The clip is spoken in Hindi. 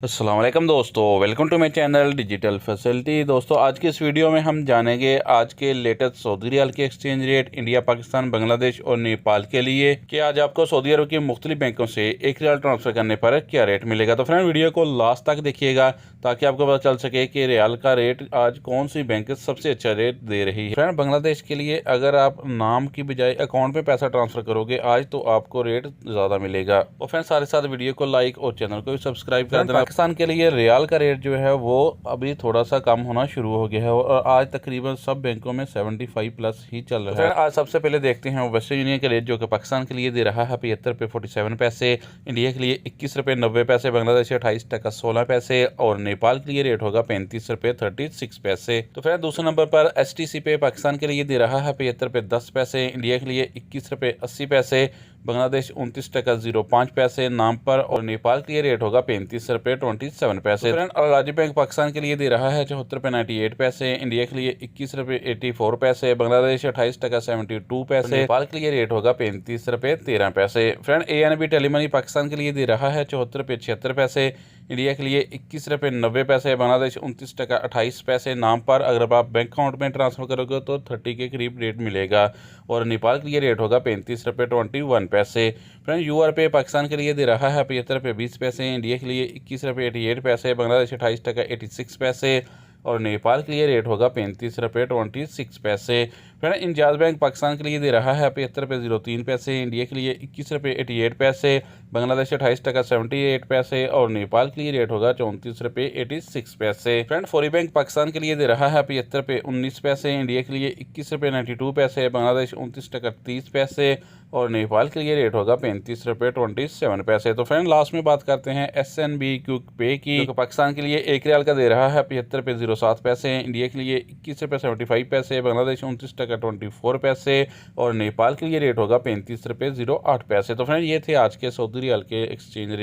अस्सलाम वालेकुम दोस्तों, welcome to my channel Digital Facility. दोस्तों, आज की इस वीडियो में हम जानेंगे आज के लेटेस्ट सऊदी रियाल के exchange rate India, Pakistan, Bangladesh और नेपाल के लिए कि आज आपको सऊदी अरब के मुख्तलिफ बैंकों से एक रियाल ट्रांसफ़र करने पर क्या रेट मिलेगा। तो फ्रेंड, वीडियो को लास्ट तक देखिएगा ताकि आपको पता चल सके कि रियाल का रेट आज कौन सी बैंक सबसे अच्छा रेट दे रही है। फ्रेंड, बांग्लादेश के लिए अगर आप नाम की बजाय अकाउंट में पैसा ट्रांसफ़र करोगे आज तो आपको रेट ज़्यादा मिलेगा। और फ्रेंड, साथ ही साथ वीडियो को लाइक और चैनल को भी सब्सक्राइब कर देना। पाकिस्तान के लिए रियाल का रेट जो है वो अभी थोड़ा सा कम होना शुरू हो गया है और आज तकरीबन सब बैंकों में 75 प्लस ही चल रहा है। आज सबसे पहले देखते हैं वेस्टर्न यूनियन का रेट, जो कि पाकिस्तान के लिए दे रहा है 75 रुपये 47 पैसे, इंडिया के लिए 21 रुपये 90 पैसे, बांग्लादेश 28 टका 16 पैसे और नेपाल के लिए रेट होगा 35 रुपये 36 पैसे। तो फिर दूसरे नंबर पर STC पे पाकिस्तान के लिए दे रहा है 75 रुपये 10 पैसे, इंडिया के लिए 21 रुपये 80 पैसे, बांग्लादेश 29 टका 05 पैसे नाम पर और नेपाल के लिए रेट होगा 35 रुपये 27 पैसे। फ्रेंड, अलाजी बैंक पाकिस्तान के लिए दे रहा है 74 रुपये 98 पैसे, इंडिया के लिए 21 रुपये 84 पैसे, बांग्लादेश 28 टका 72 पैसे, नेपाल के लिए रेट होगा 35 रुपये 13 पैसे। फ्रेंड, ANB टेलीमनी पाकिस्तान के लिए दे रहा है 74 रुपये 76 पैसे, इंडिया के लिए 21 रुपये 90 पैसे, बांग्लादेश 29 टका 28 पैसे नाम पर। अगर आप बैंक अकाउंट में ट्रांसफर करोगे तो 30 के करीब रेट मिलेगा और नेपाल के लिए रेट होगा 35 रुपये 21 पैसे। फ्रेंड, UR पे पाकिस्तान के लिए दे रहा है 75 रुपये 20 पैसे, इंडिया के लिए 21 रुपये 88 पैसे, बांग्लादेश 28 टका 86 पैसे और नेपाल के लिए रेट होगा 35 रुपये 26 पैसे। फ्रेंड, इंजाज बैंक पाकिस्तान के लिए दे रहा है 75 रुपये 03 पैसे, इंडिया के लिए 21 रुपये 88 पैसे, बांग्लादेश 28 टका 78 पैसे और नेपाल के लिए रेट होगा 34 रुपये 86 पैसे। फ्रेंड, फौरी बैंक पाकिस्तान के लिए दे रहा है 75 रुपये 19 पैसे, इंडिया के लिए 21 रुपये 92 पैसे, बांग्लादेश 29 टका 30 पैसे और नेपाल के लिए रेट होगा 35 रुपये 27 पैसे। तो फ्रेंड, लास्ट में बात करते हैं SNB क्विक पे की, जो पाकिस्तान के लिए एक रियाल का दे रहा है 75 रुपये 07 पैसे, इंडिया के लिए 21 रुपये 75 पैसे, बांग्लादेश 29 टका 24 पैसे और नेपाल के लिए रेट होगा 35 रुपये 08 पैसे। तो फ्रेंड, ये थे आज के सऊदी रियाल के एक्सचेंज रेट।